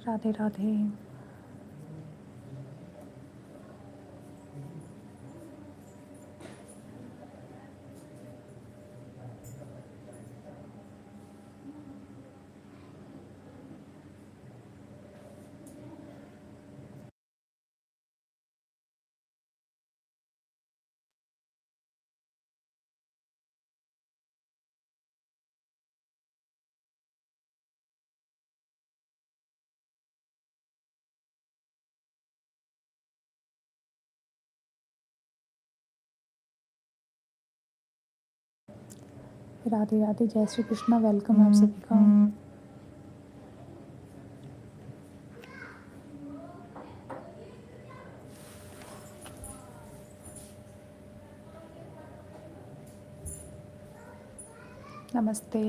राधे राधे। राधे राधे, जय श्री कृष्णा। वेलकम आप सभी का। नमस्ते।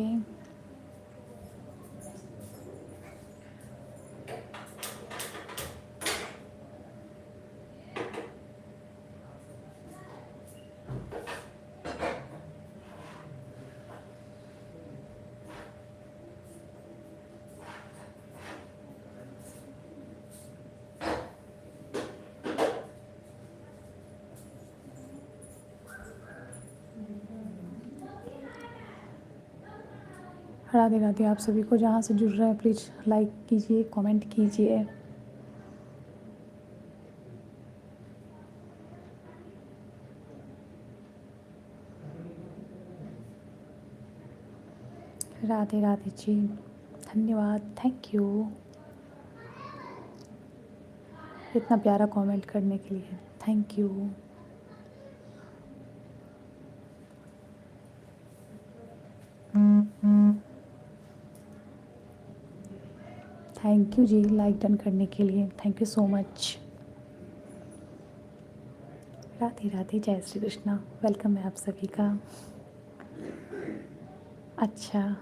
राधे राधे, आप सभी को जहाँ से जुड़ रहे हैं प्लीज़ लाइक कीजिए, कमेंट कीजिए। राधे राधे जी, धन्यवाद, थैंक यू इतना प्यारा कमेंट करने के लिए, thank you. Thank you ji like done करने के लिए, thank you so much. Radhe Radhe, जय श्री कृष्णा। वेलकम है आप सभी का। अच्छा,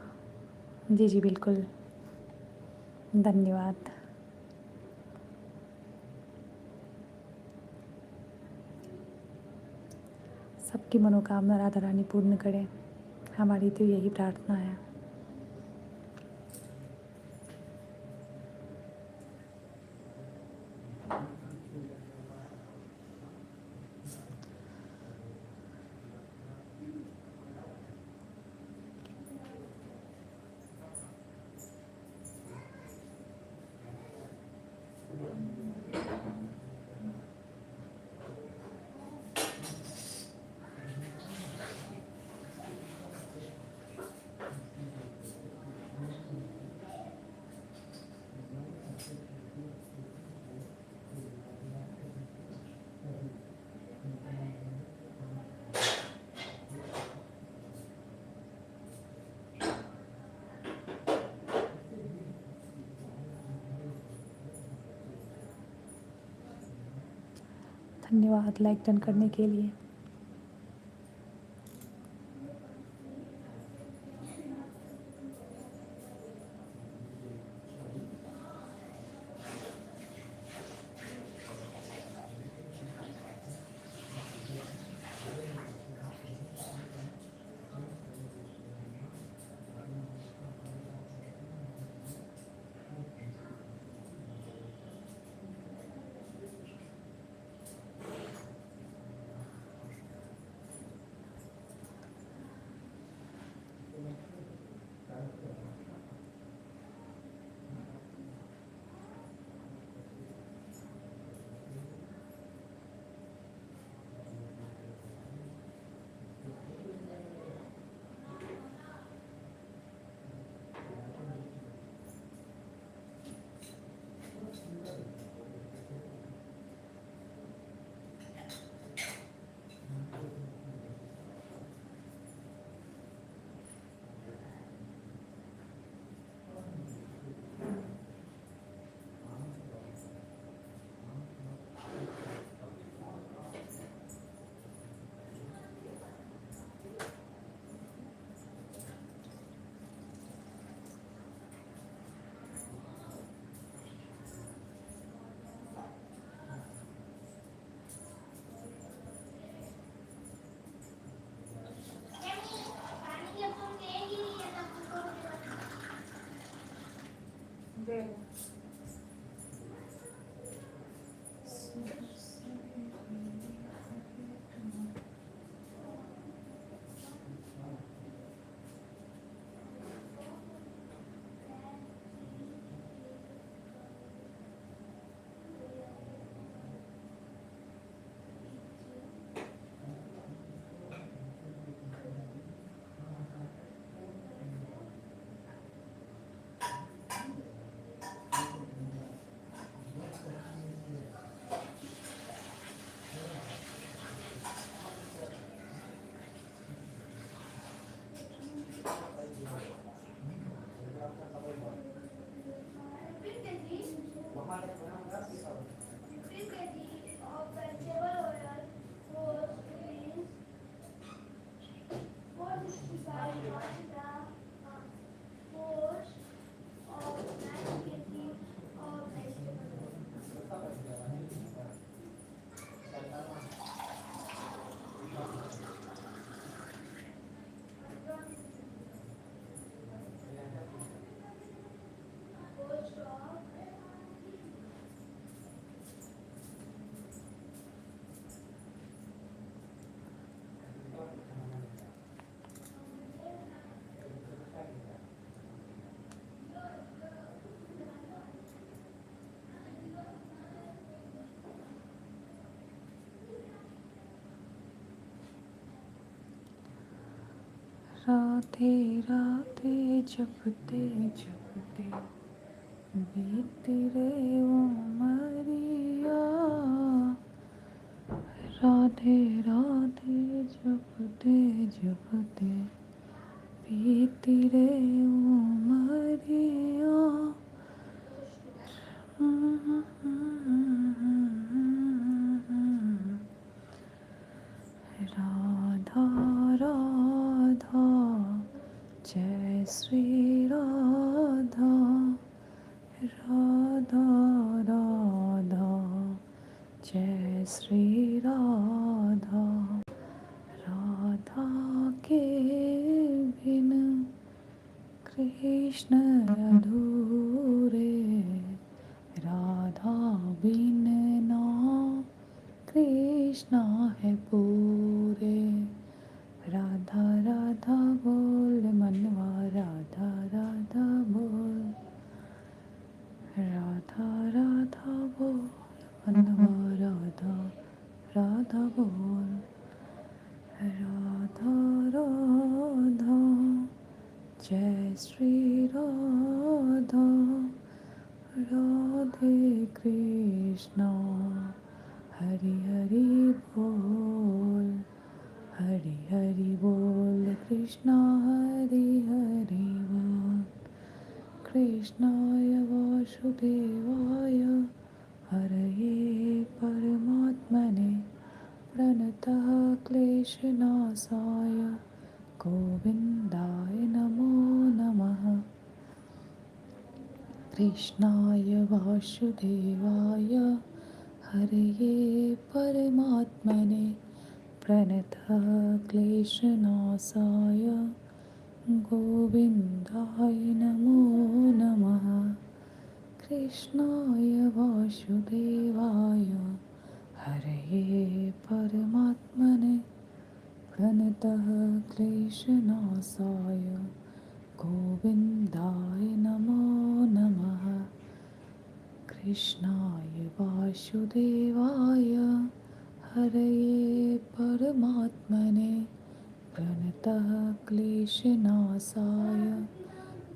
जी जी बिल्कुल, धन्यवाद। सबकी मनोकामना राधा रानी पूर्ण करें, हमारी तो यही प्रार्थना है। धन्यवाद लाइक डन करने के लिए। राधे राधे जपते जपते बीती रे उमरिया। राधे राधे जपते जपते बीती रे उमरिया। राधा राधा जय श्री राधा। राधा राधा जय श्री राधा। राधा के बिन कृष्ण अधूरे। राधा बिन ना कृष्णा है पूरे। राधा राधा बोल मनवा राधा राधा बोल। राधा राधा बोल मनवा राधा राधा बोल। राधा राधा जय श्री राधा। राधे कृष्णा हरि हरि बोल। हरि हरि बोल कृष्णा हरि हरि बोल। कृष्णाय वासुदेवाय हरये परमात्मने प्रणतः क्लेशनाशाय गोविन्दाय नमो नमः। कृष्णाय वासुदेवाय हरये परमात्मने प्रणतः क्लेशनाशाय गोविन्दाय नमो नमः। कृष्णाय वासुदेवाय हरये परमात्मने प्रणतः क्लेशनाशाय गोविन्दाय नमो नमः। कृष्णाय वासुदेवाय हरये परमात्मने प्रणतः क्लेशनाशाय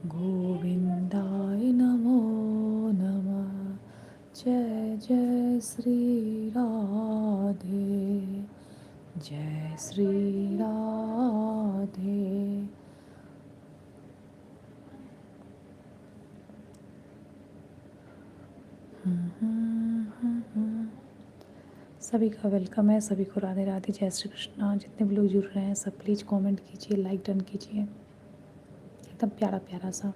गोविन्दाय नमो नमः। जय जय श्री राधे। जय श्री राधे। सभी का वेलकम है। सभी को राधे राधे जय श्री कृष्णा। जितने भी लोग जुड़ रहे हैं सब प्लीज़ कमेंट कीजिए, लाइक डन कीजिए। एकदम प्यारा प्यारा सा।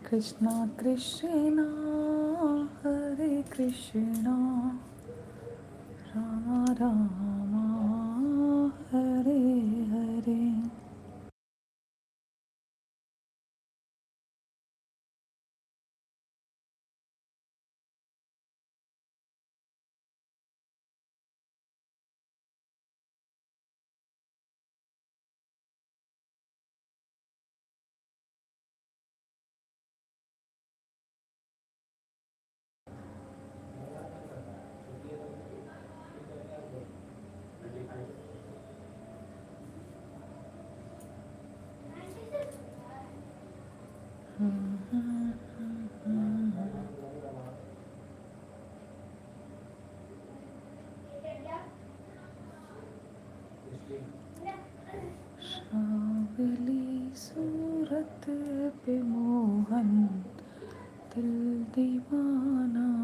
कृष्णा कृष्णा हरे कृष्णा राम राम हरे हरे। सांवली सूरत पे मोहन दिल दीवाना